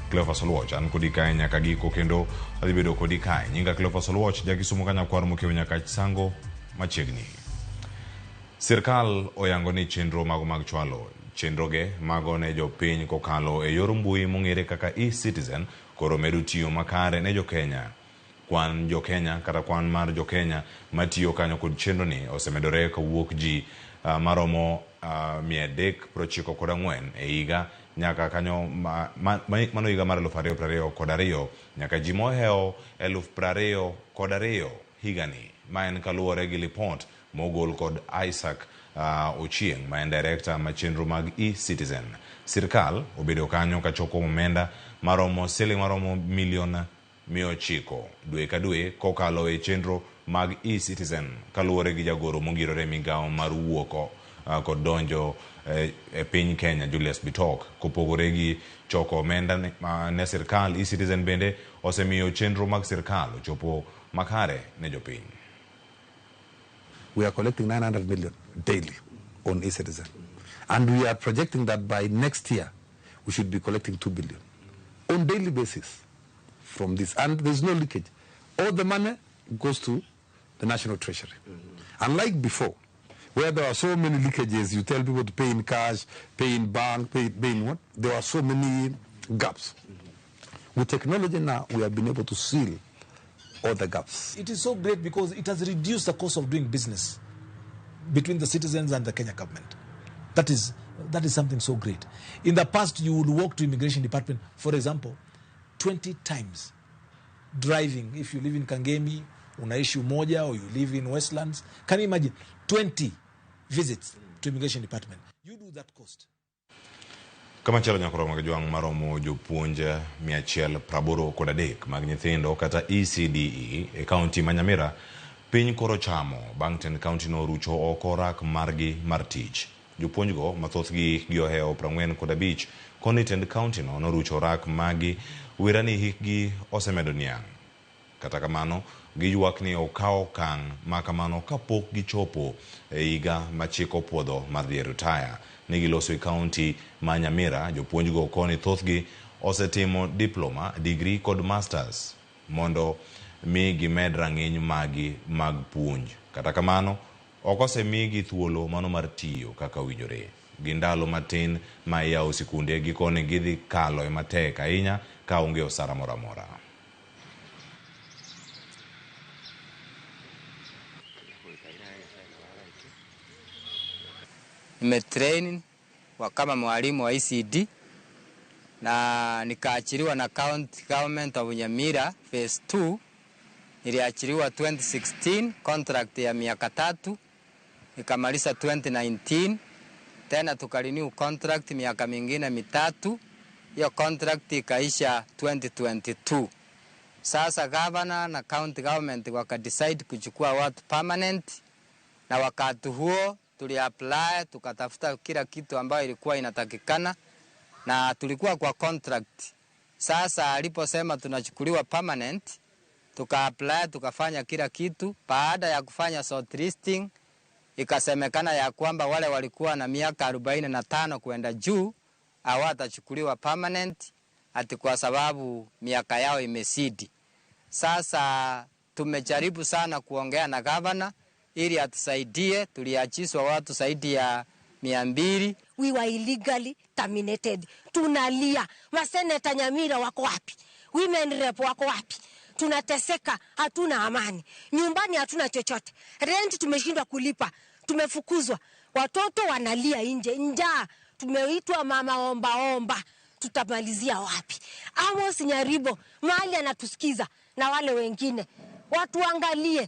Cleophas Oluoch an kodi kae nyaka giko kendo adhi bedo kodi kae. Nyinga Cleophas Oluoch jakisumo kanya kwar mokiewo nyaka sango machiegni. Sirkal oyango ni chenro mag chwalo chenroge mago ne jopiny kokalo e yor mbui mong'ere kaka e-Citizen koro medo tiyo makare ne jokenya. Kwan jokenya kata kwan mar jokenya matiyo kanyo kod chenro ni osemedore kawuok ji maromo 394 e higa nyaka kanyo mano higa mar 2022 nyaka ji moheo 2022 higani. Ma en kaluwore gi lipot mogol kod Isaac Ochieng ma en director ma chenro mag e-Citizen. Sirkal obedo kanyo kachoko omenda maromo siling maromo milion 900 dwe ka dwe kokalo e chenro mag e-Citizen kaluwore gi jagoro mongirore migawo mar wuoko kod donjo e piny Kenya Julius Bitok. Kopogore gi choko omenda ne sirkal, e-Citizen bende osemiyo chenro mag sirkal ochopo makare ne jopiny. We are collecting 900 million daily on e-Citizen. And we are projecting that by next year, we should be collecting 2 billion on daily basis from this. And there's no leakage. All the money goes to the National Treasury. Unlike before, where there are so many leakages, you tell people to pay in cash, pay in bank, pay in what? There are so many gaps. With technology now, we have been able to seal all the gaps. It is so great because it has reduced the cost of doing business between the citizens and the Kenya government. That is something so great. In the past, you would walk to immigration department, for example, 20 times driving. If you live in Kangemi, unaishi Umoja, or you live in Westlands, can you imagine 20 visits to immigration department? You do that cost. Kama chalo nyakoro magajwang maromo jopuonja 183 mag nyithindo kata ECDE e kaunti ma Nyamira piny koro chamo bang' tend kaunti no rucho oko rak margi mar tich. Jopuonjgo mathothgi hikgi oheo 45 koni tend kaunti no norucho rak magi wirani hikgi osemedo niang'. Kata kamano giywak ni okawo okang' makamano kapok gichopo e higa machiko puodho mar dhi retire. Negiloso e kaunti ma Nyamira, jopuonjgo koni thothgi osetimo diploma, degree kod masters mondo mi gimed rang'iny magi mag puonj. Kata kamano ok osemigi thuolo mano mar tiyo kaka winjore. Gindalo matin ma yawo sikunde gikoni gidhi kalo e matek ahinya ka onge osara moramora. Nimetrain kama mwalimu wa ECD na nikaachiliwa na County Government of Nyamira Phase 2. Niliachiliwa 2016, contract ya miaka 3, nikamaliza 2019, tena tukarenew contract miaka mingine 3, hiyo contract ikaisha 2022. Sasa governor na county government wakadecide kuchukua watu permanent, na wakati huo tuliapply, tukatafuta kila kitu ambayo ilikuwa inatakikana na tulikuwa kwa contract. Sasa aliposema tunachukuliwa permanent, tukaapply, tukafanya kila kitu. Baada ya kufanya shortlisting, ikasemekana ya kwamba wale walikuwa na miaka 45 kwenda juu hawatachukuliwa permanent ati kwa sababu miaka yao imesidi. Sasa tumejaribu sana kuongea na governor ili atusaidie. Tuliachiswa watu zaidi ya 200. We were illegally terminated. Tunalia. Maseneta Nyamira wako wapi? Women rep wako wapi? Tunateseka, hatuna amani. Nyumbani hatuna chochote. Rent tumeshindwa kulipa. Tumefukuzwa. Watoto wanalia nje. Njaa. Tumeitwa mama omba omba. Tutamalizia wapi? Amos Nyaribo mahali anatusikiza na wale wengine. Watu angalie.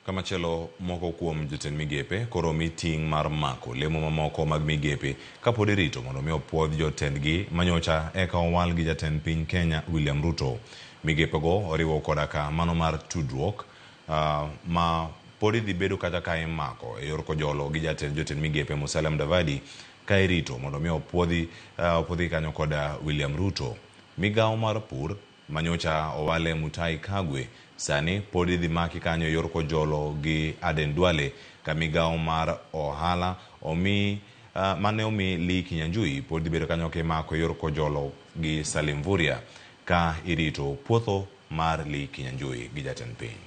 Kama chelo moko kuom jotend migepe koro meeting mar mako lemo mamoko mag migepe kapod irito mondo mi opuodh jotendgi manyocha eka owal gi jatend piny Kenya William Ruto. Migepego oriwo kodaka mano mar tudruok ma pod idhi bedo kata ka imako e yor kojolo gi jotend migepe Musalia Mudavadi ka irito mondo mi opuodhi kanyo kod William Ruto. Migawo mar pur manyocha owale Mutahi Kagwe sani pod idhi maki kanyo yor kojolo gi Aden Duale ka migawo mar ohala omi mane omi Lee Kinyanjui pod dhi bedo kanyo kimako yor kojolo gi Salim Vuria ka irito puotho mar Lee Kinyanjui gi jatend piny.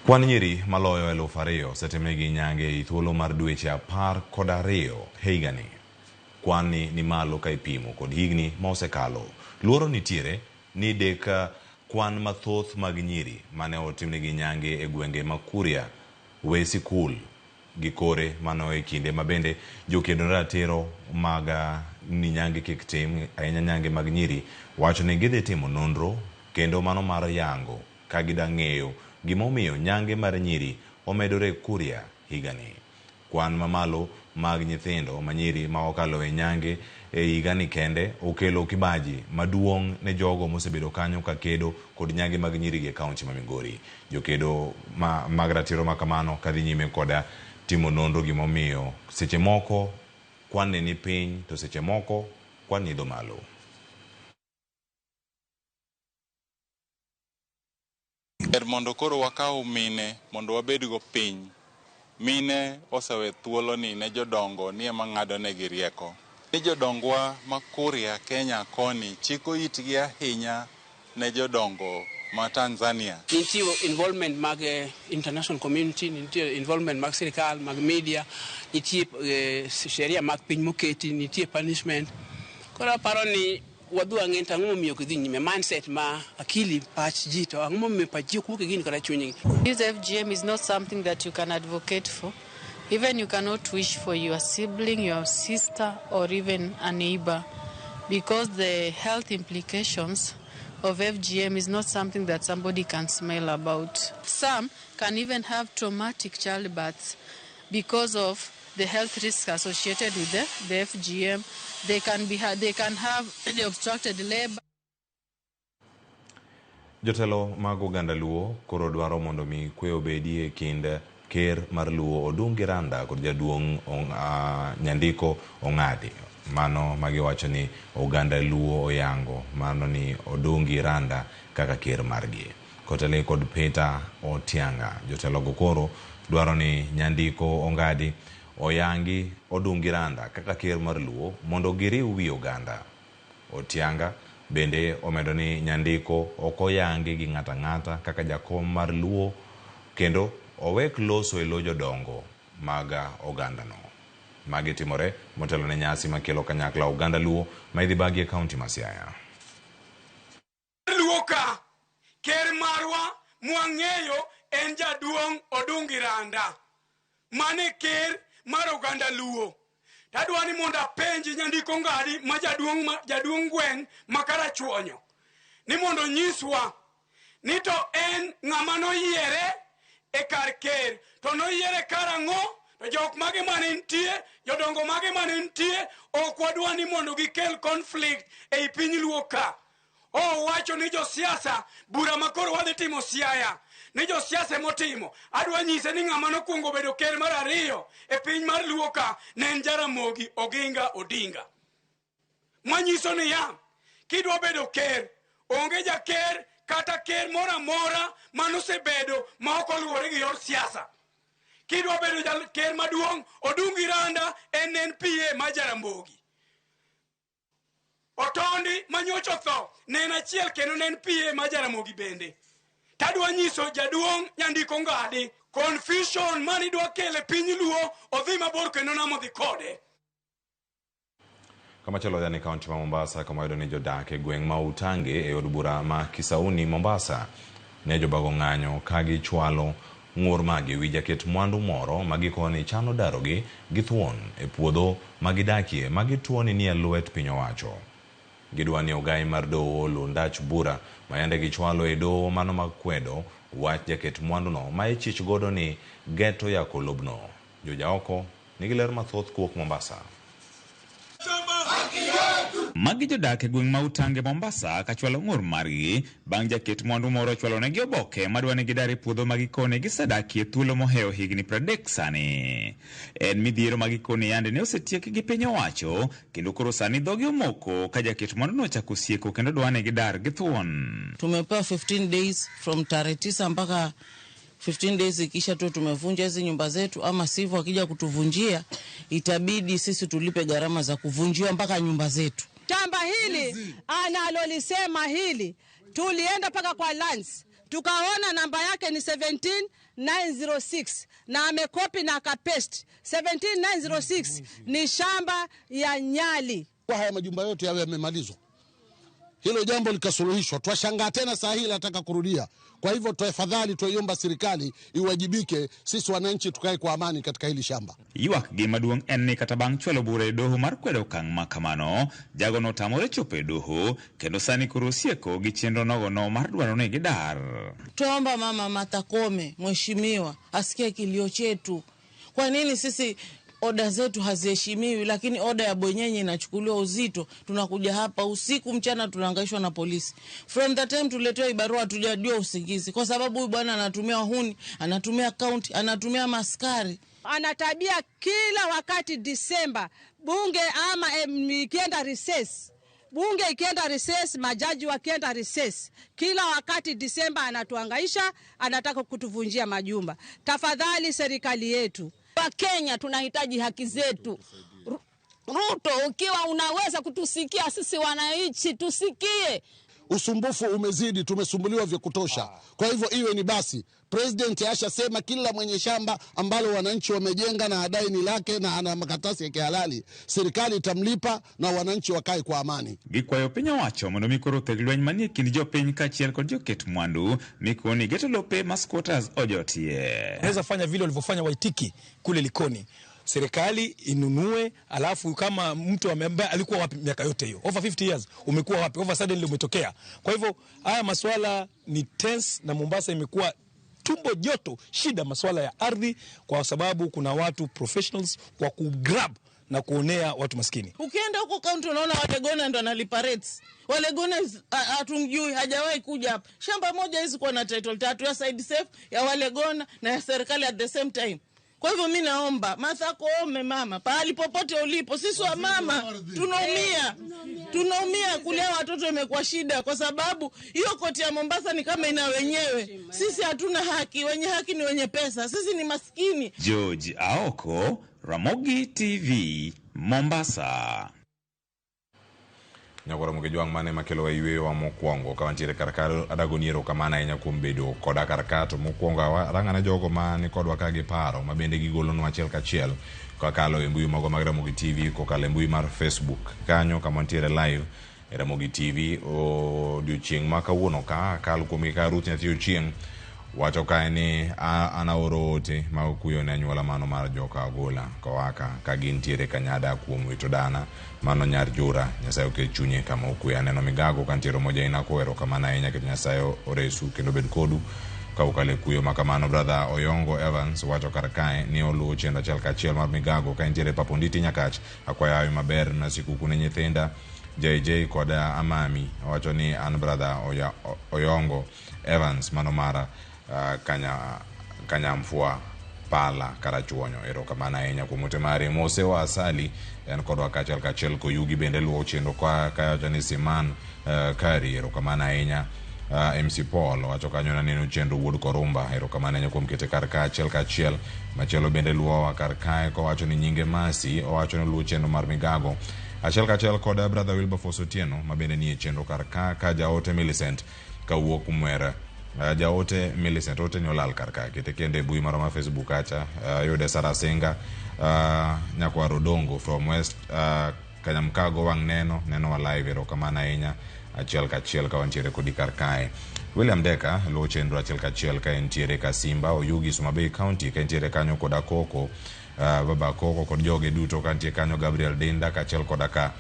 Kwan nyiri maloyo 2,000 osetimnegi nyange e thuolo mar dweche 12 higani. Kwan ni malo ka ipimo kod higni ma osekalo. Luoro nitiere ni dek kwan mathoth mag nyiri mane otimnegi nyange e gwenge ma Kuria, we sikul gi kore mano e kinde ma bende jokedo ratiro mag ni nyange kik tim ahinya nyange mag nyiri wacho ni gidhi timo nonro kendo mano mar yango ka gidang'eyo gimomiyo nyange mar nyiri omedore Kuria higani. Kwan mamalo mag nyithindo manyiri ma okalo e nyange e higani kende okelo kibaji maduong' ne jogo mosebedo kanyo ka kedo kod nyange mag nyiri e kaunti ma Migori. Jokedo mag ratiro makamano kadhi nyime koda timo nonro gimomiyo seche moko kwan ni piny to seche moko kwan idho malo. Mondo koro wakaw mine mondo wabedgo piny. Mine osewe thuolo ni ne jodongo ni ema ng'ado negi rieko. Ni jodongwa ma Kuria Kenya koni chiko itgi ahinya ne jodongo ma Tanzania. Nitie involvement mag international community, nitie involvement mag sirikal, mag media, nitie sheria mag piny moketi, nitie punishment. Koro paro ni wadua ng'enta ng'o miyo kidhi nyime mindset ma akili pach ji to ng'o miyo pach ji kuke gin kara chunyi. Use FGM is not something that you can advocate for. Even you cannot wish for your sibling, your sister, or even a neighbor, because the health implications of FGM is not something that somebody can smile about. Some can even have traumatic childbirths because of the health risks associated with the FGM. They can have the obstructed labor. Jotelo mag Oganda Luo koro dwaro mondo mi kwe obedi e kind ker mar Luo Odungi Randa kod jaduong' Nyandiko Ong'adi. Mano magiwacho ni Oganda Luo oyango mano ni Odungi Randa kaka ker margi. Kotele kod Peter Otianga. Jotelo go koro dwaro ni Nyandiko Ong'adi oyangi Odungi Randa kaka ker mar Luo mondo giriw wi oganda. Otianga bende omedo ni Nyandiko okoyangi gi ng'ata kaka jakom mar Luo kendo owek loso e lo jodongo mag oganda no. Magi timore motelo ne nyasi makelo kanyakla Oganda Luo ma idhi bagi e kaunti ma Siaya. Luo ka ker marwa mwang'eyo en jaduong' Odungi Randa mane ker mar Oganda Luo. Tadwani mondo apenji Nyandiko Ong'adi ma jaduong' gweng' makarachuonyo ni mondo nyiswa ni to en ng'ama noyiere e kar ker to noyiere karang'o to jok mage mane nitie jodongo mage mane nitie ok wadwani mondo gikel conflict e piny Luo ka. Wacho ni josiasa bura makoro wadhi timo Siaya ni josiasa motimo adwa nyise ni ng'ama nokwongo bedo ker mar ariyo e piny mar Luo ka ne en Jaramogi Oginga Odinga. Manyiso ni ya kidwa bedo ker onge jaker kata ker mora mora manosebedo ma ok oluwore gi yor siasa. Kidwa bedo ker maduong' Odungi Randa en PA ma Jaramogi. Otondi manyocho tho ne en achiel kendo ne en PA ma Jaramogi bende. Tadwa nyiso jaduong' Nyandiko Ong'adi confusion mani dwa kele piny Luo odhi mabor kendo namo dhi kode. Kama chalo yani kaunti ma Mombasa kama yudo ni jodak e gweng' ma Utange e od bura ma Kisauni Mombasa ne jobago ng'anyo ka gichwalo ng'ur magi wi jaket mwandu moro magikoni chano darogi githuon e puodho magidakie magituoni ni e lwet piny owacho. Gidwani ogai mar doho Lundach bura mayande gichwalo e doho mano makwedo wach jaket mwandu no ma ichich godo ni geto ya kolobno. Joja oko nigi ler mathoth kuok Mombasa. Magi jodak e gweng' ma Utange Mombasa ka chwalo ng'ur margi bang' jaket mwandu moro chwalo negi oboke madwani gidari puodho magikone gisedakie thuolo moheo higni 30 sani. En midhiero magikone yande ne osetiek gi piny owacho kendo koro sani dhogi omoko ka jaket mwandu no chako sieko kendo dwani gidar githuon. Tumepewa 15 days from tarehe 9 mpaka 15 days ikisha tu tumevunja hizi nyumba zetu, ama sivyo akija kutuvunjia itabidi sisi tulipe gharama za kuvunjiwa mpaka nyumba zetu. Shamba hili analolisema hili tulienda paka kwa Lance tukaona namba yake ni 17906 na amekopi na akapaste 17906 ni shamba ya Nyali. Kwa haya majumba yote yawe yamemalizwa, hilo jambo likasuluhishwa. Twashangaa tena saa hii nataka kurudia. Kwa hivyo tafadhali tuiomba serikali iwajibike, sisi wananchi tukae kwa amani katika hili shamba. Yuak gi maduong' en ni kata bang' chwalo bura e doho mar kwedo okang' ma kamano, jagono tamore chopo e doho kendo sani koro osieko gi chenro nogono mar dwaro ni gidar. Tuomba Mama Martha Koome, mheshimiwa, asikie kilio chetu. Kwa nini sisi oda zetu haziheshimiwi, lakini oda ya bwenyenye inachukuliwa uzito? Tunakuja hapa usiku mchana tunahangaishwa na polisi. From the time tuletewa ibarua tujajua usingizi, kwa sababu huyu bwana anatumia wahuni, anatumia county, anatumia maskari. Anatabia kila wakati Disemba bunge ama ikienda recess. Bunge ikienda recess, majaji wakienda recess, kila wakati Disemba anatuhangaisha, anataka kutuvunjia majumba. Tafadhali serikali yetu, wa Kenya tunahitaji haki zetu. Ruto, ukiwa unaweza kutusikia sisi wananchi, tusikie. Usumbufu umezidi, tumesumbuliwa vya kutosha. Kwa hivyo iwe ni basi. President ashasema kila mwenye shamba ambalo wananchi wamejenga na adai ni lake na ana makaratasi ya kihalali, serikali itamlipa na wananchi wakae kwa amani. Gikwayo piny owacho mondo mikoro theg lweny manie kind jopiny kaachiel kod joket mwandu mikoni geto lope ma squatters ojotie. Unaweza fanya vile walivyofanya Waitiki kule Likoni. Serikali inunue, alafu kama mtu ambaye alikuwa wapi miaka yote hiyo, over 50 years umekuwa wapi, over suddenly umetokea. Kwa hivyo haya masuala ni tense, na Mombasa imekuwa tumbo joto, shida masuala ya ardhi, kwa sababu kuna watu professionals kwa kugrab na kuonea watu maskini. Ukienda huko kaunti unaona Walegona ndo analipa rates. Walegona hatumjui, hajawahi kuja hapa. Shamba moja hizi kwa na title 3 ya side safe ya Walegona na ya serikali at the same time. Kwa hivyo mimi naomba Martha Koome, mama, pahali popote ulipo, sisi wa mama tunaumia kulea watoto imekuwa shida, kwa sababu hiyo koti ya Mombasa ni kama ina wenyewe. Sisi hatuna haki, wenye haki ni wenye pesa, sisi ni maskini. George Aoko, Ramogi TV, Mombasa. Nyakoro mukijwang mane makelo yweyo wa mokwongo kawantiere karkaro adagoniero kamana enya kumbedo koda karkato mokwongo rangana jogo mane kodwa kagi paro mabende gigolo no achiel kachiel kakalo e mbui mago mag Ramogi TV kokalo e mbui mar Facebook kanyo kamantiere live e Ramogi TV o diochieng makawuono ka kalo kuom ka Ruth Nyathi Ochieng wacho ka ni anaoro ote ma okuyo ne anyuola mano mar joka Agola kowaka ka gintiere kanyada kuom wito dana mano nyar jura Nyasaye oke chunye kama okuyo. Aneno migago kantiero moja ina koero kamana ahinya kendo Nyasaye oresu kendo bed kodu ka ukale kuyo makamano. Brother Oyongo Evans wacho kar kae ni oluwo chendo achiel kachiel mar migago ka intiere Paponditi Nyakach akwayo maber na siku ne nyithinda JJ koda Amami wacho ni an brother Oyongo Evans mano mara kanyamfua pala karachuonyo ero kamana ahinya kuom ote mare mose wa asali en kodwa kachiel ko yugi bende luwo chendo kwa Jani Siman Kari ero kamana ahinya. MC Paul wacho kanyo na neno chendo wuod Korumba ero kamana ahinya kuom kete kar kachiel machielo bende luwo wa kar kae ko wacho ni nyinge Masi wacho ni luwo chendo mar migago achiel kachiel koda brother Wilberforce Otieno mabende ni chendo kar ka jaote Millicent kawuok kumwera jaote Millicent ote nyolal karka kete kende bui maro ma Facebook acha yode Sarasenga nyakwa Rodongo from West Kanyamkago wang neno wa live ero kamana ahinya achiel kachiel ka wantiere kodi karkae. William Deka lo chendro achiel kachiel ka entiere Kasimba Oyugi Suma Bay County ka entiere kanyo koda Koko baba Koko kod joge duto ka entiere kanyo Gabriel Dinda kachiel koda ka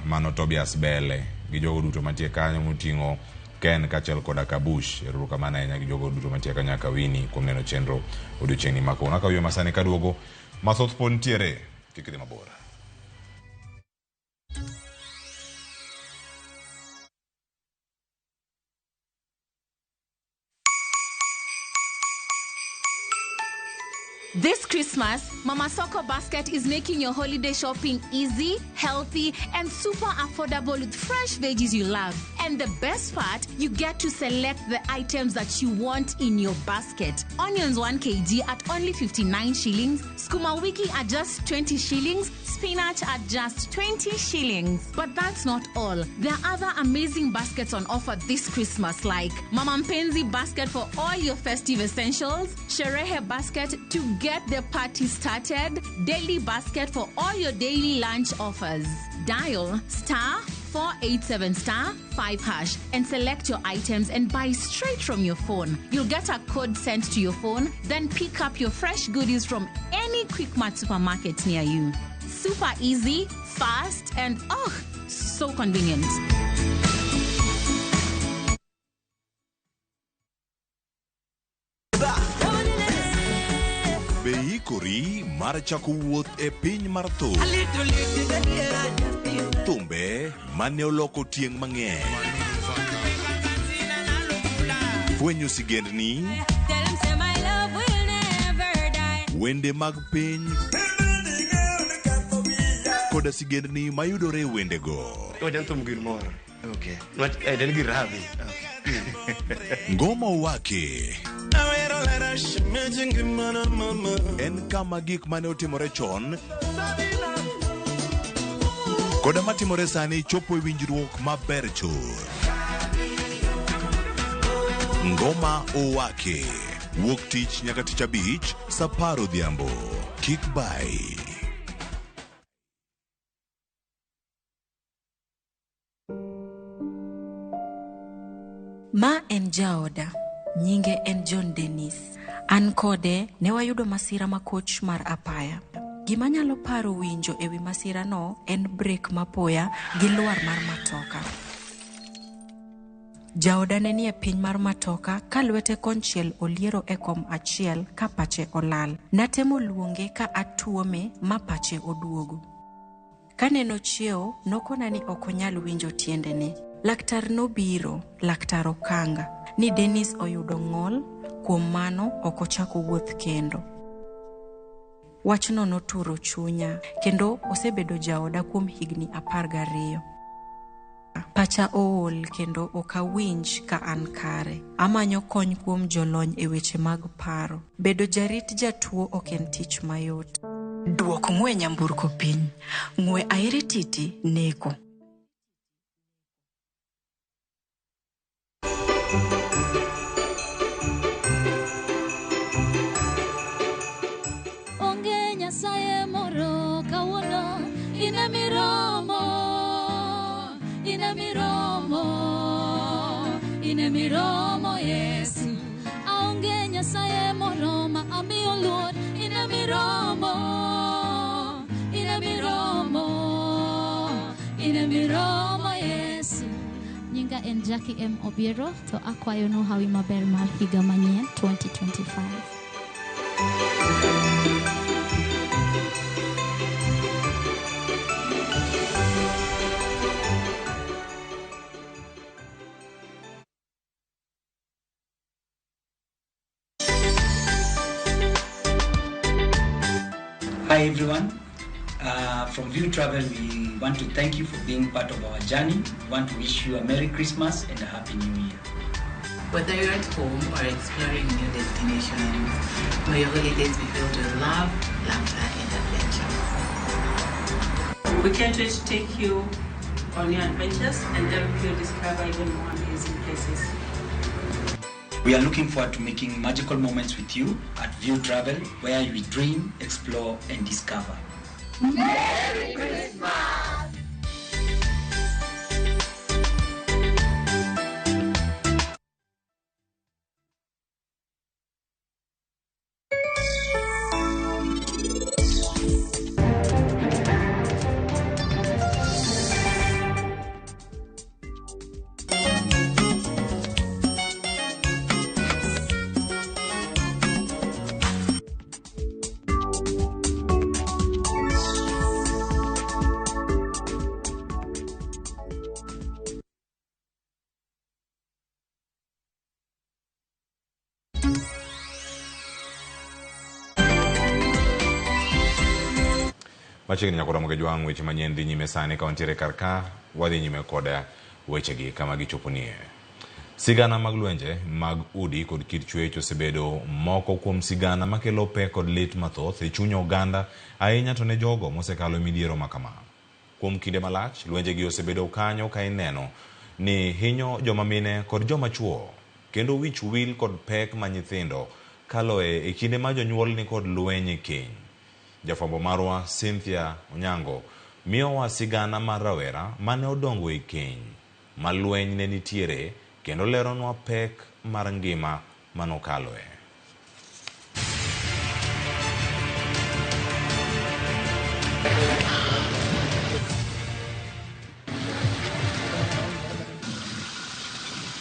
mano Tobias Bele gi jogo duto mantie kanyo mutingo Ken kachiel koda Kabush ero kamana ahinya gi jogo duto mantie kanyo Kawini kuom neno chenro odiochieng' ni makona ka wiyo masane kaduogo mathoth pon tiere kikidhi mabor. This Christmas, Mama Soko Basket is making your holiday shopping easy, healthy, and super affordable with fresh veggies you love. And the best part, you get to select the items that you want in your basket. Onions 1 kg at only 59 shillings, skuma wiki at just 20 shillings, spinach at just 20 shillings. But that's not all. There are other amazing baskets on offer this Christmas, like Mama Mpenzi basket for all your festive essentials, Sherehe basket to get the party started, Daily basket for all your daily lunch offers. Dial *487*5# and select your items and buy straight from your phone. You'll get a code sent to your phone, then pick up your fresh goodies from any Quickmart supermarket near you. Super easy, fast, and so convenient. Beikori marcha kuwuoth e piny mar thum. Thumbe mane oloko tieng' mang'eny. Fwenyo sigendni, wende mag piny, koda sigendni mayudore e wendego. Ngoma Owake en kama gik mane otimore chon koda matimore sani chopo e winjruok maber chur. Ngoma Owake wuok tich nyaka tich abich saa 10 odhiambo. Kik bai. Ma en jaoda, nyinge en John Dennis. An kode ne wayudo masira makoch mar apaya. Gima nyalo paro winjo ewi masira no en brek mapoya gi luar mar matoka. Jaoda ne nie piny mar matoka ka lwete konchiel oliero e kom achiel ka pache olal. Natemo luonge ka atuome ma pache oduogo. Kaneno chiewo nokona ni okonyal winjo tiendene. Laktar nobiro, laktar okanga, ni Dennis oyudo ng'ol, kuom mano okochako wuoth kendo. Wachno noturo chunya, kendo osebedo jaoda kuom higni 12. Pacha ool kendo okawinj ka an kare. Amanyo kony kuom jolony e weche mag paro. Bedo jarit jatuo ok en tich mayot. Duok ng'we nyamburko piny. Ng'we airi titi neko. Onge nyasaye moro kawuono, ina miromo Yesu. Aonge nyasaye moro ma amiyo luor, ina miromo Yesu. Nyinga en Jackie M. Obiero, to akwayo no hawi maber mar higa manyien 2025. Hi everyone, from View Travel we want to thank you for being part of our journey. We want to wish you a Merry Christmas and a Happy New Year. Whether you're at home or exploring new destinations, may your holidays be filled with love, laughter and adventure. We can't wait to take you on your adventures and help you discover even more amazing places. We are looking forward to making magical moments with you at View Travel, where we dream, explore, and discover. Merry Christmas! Machiegni nyakoro moge jwang' weche manyien dhi nyime sani kaunti Karka wadhi nyime koda wechegi kama gichoponie. Sigana mag lwenje mag udi kod kit chwech osebedo moko kuom sigana makelo pek kod lit mathoth e chuny oganda ahinya to ne jogo mosekalo midhiero makama. Kuom kinde malach, lwenjegi osebedo kanyo ka ineno ni hinyo joma mine kod joma chuo, kendo wich wil kod pek ma nyithindo kaloe e kinde ma jonyuol ni kod lweny e keny. Jafwambo marwa Cynthia Onyango miyowa sigana mar rawera mane odongo e keny ma lweny ne nitiere, kendo leronwa pek mar ngima manokaloe.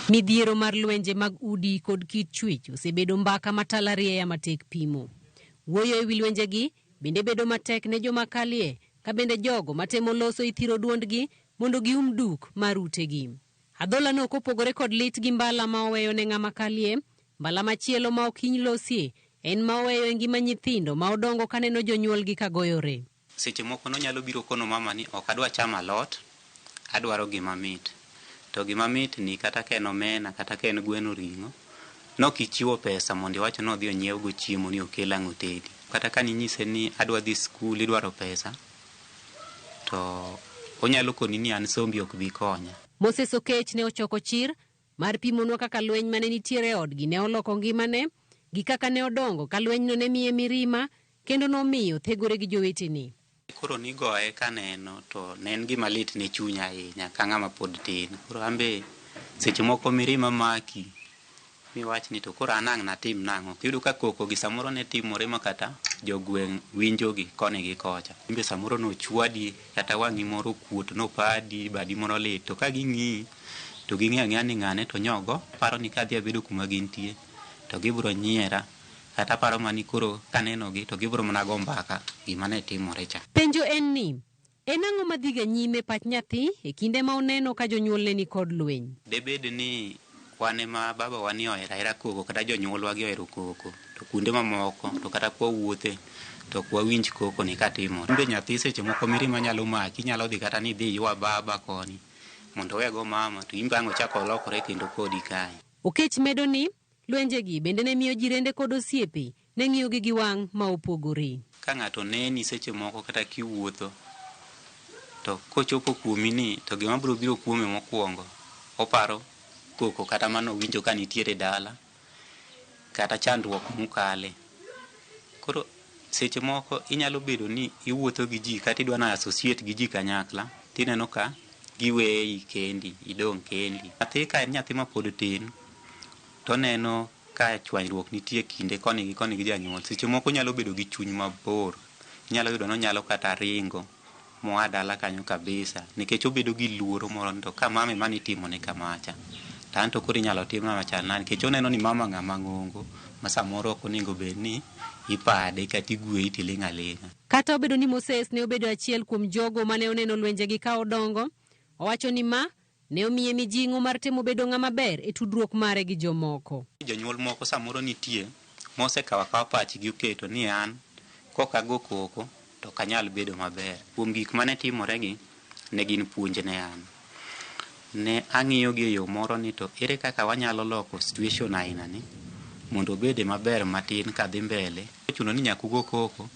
Midhiero mar lwenje mag udi kod kit chwech osebedo mbaka matalaria matek pimo. Wuoyo ewi lwenjegi bende bedo matek ne joma kalie, ka bende jogo matemo loso ithiro duondgi mondo gium duk mar utegi. Adhola no kopogore kod lit gi mbala ma oweyo ne ng'ama kalie, mbala machielo ma okiny losie en ma oweyo e ngima nyithindo ma odongo kaneno jonyuolgi kagoyore. Seche moko nonyalo biro kono mama ni ok adwa chamo alot, adwaro gima mit. To gima mit ni kata ka en omena kata ka en gweno ring'o, nokichiwo pesa mondo iwacho ni odhi onyiew go chiemo ni okel ang' otedi. Kata ka ninyise ni adwa dhi skul idwaro pesa, to onyalo koni ni an sombi ok bi konya. Moses Okech ne ochoko chir mar pimonwa kaka lweny mane nitiere odgi ne oloko ngimane, gi kaka ne odongo ka lweny no ne miye mirima kendo nomiyo thegore gi jowetene. Koro nigoye kaneno to ne en gima lit ne chunya ahinya ka ng'ama pod tin. Koro ambe seche moko mirima maki miwach ni to koro anang' natim nang'o. Kiyudo ka koko gi samoro ne timore makata jogweng' winjogi koni gi kocha. Imbe samoro no chwadi kata wang'i moro kuot no padi badi moro lit, to ka ging'i to ging'e ang'eya ni ng'ane to nyogo paro ni kadhi abedo kuma gintie to gibro nyiera, kata paro mani koro kaneno gi to gibro mana go mbaka gima ne timore cha. Penjo en ni, en ang'o madhiga nyime pach nyathi e kinde ma oneno ka jonyuol ne ni kod lweny? Debed ni wane ma baba wani ohera koko kata jonyuolwa gi ohero koko, to kuonde mamoko to kata kwa wuothe to kwa winj koko ni katimore. Imbe nyathi seche moko mirima nyalo maki, nyalo dhi kata ni dhi ywa baba koni mondo wego mama, to imbe ang'o chako lokore kendo kodi kae. Okech medo ni lwenjegi bende ne miyo jirende kod osiepe ne ng'iyogi gi wang' ma opogore. Ka ng'ato neni seche moko kata kiwuotho to kochopo kuomi ni to gima biro kuome mokwongo oparo koko kata mano winjo ka nitiere dala kata chandruok mukale. Koro seche moko inyalo bedo ni iwuotho gi ji kata idwa na associate gi ji kanyakla, tineno ka giweyi kendi, idong' kendi. Nyathi ka en nyathi ma pod tin to neno ka chwanyruok nitie kinde koni gi janyuol, seche moko nyalo bedo gi chuny mabor, nyalo yudo no nyalo kata ringo moa dala kanyo kabisa nikech obedo gi luoro moro to ka mama mani timo ne kamacha tanto koro inyalo tim na machal nani nikech oneno ni mama ng'ama ng'ongo ma samoro ok onego bed ni ipade kata igweyi tiling' aling'a. Kata obedo ni Moses ne obedo achiel kuom jogo mane oneno lwenjegi ka odongo, owacho ni ma ne omiye mijing'o mar temo bedo ng'ama ber e tudruok mare gi jomoko. Jonyuol moko samoro nitie mosekawa kawa pachgi oketo ni an kokago koko to kanyal bedo maber. Kuom gik mane timore gi ne gin puonj ne an. Ne ang'iyo gi e yo moro ni to ere kaka wanyalo loko situation aina ni mondo obede maber matin kadhi mbele. Chuno ni nyaka ugo koko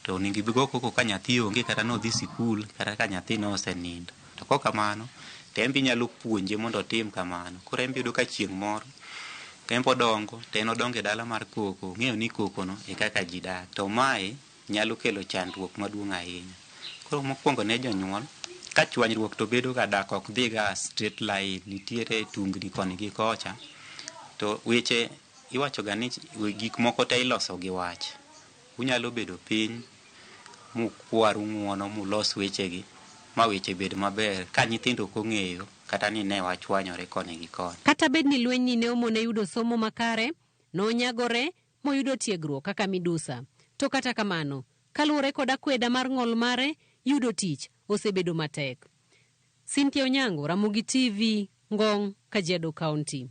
to onego ibigo koko ka nyathi onge kata nodhi sikul kata ka nyathi no osenindo. To kok kamano to embe inyalo puonje mondo otim kamano. Koro embe yudo ka chieng' moro kempo dongo to en odongo e dala mar koko, ng'eyo ni koko no e kaka ji dak. To mae nyalo kelo chandruok maduong' ahinya. Koro mokwongo ne jonyuol ka chwanyruok to bedo ga dak ok dhi ga straight line, nitiere tungni koni gi kocha, to weche iwacho ga ni gik moko te iloso gi wach. Unyalo bedo piny mukwaru ng'uono mulos wechegi ma weche bed maber ka nyithindo kong'eyo kata ni ne wachwanyore koni gi koni. Kata bed ni lweny ne omone yudo somo makare, nonyagore moyudo tiegruok kaka midusa. To kata kamano, kaluwore kod akweda mar ng'ol mare, yudo tich osebedo matek. Cynthia Onyango, Ramogi TV, Ngong, Kajiado County.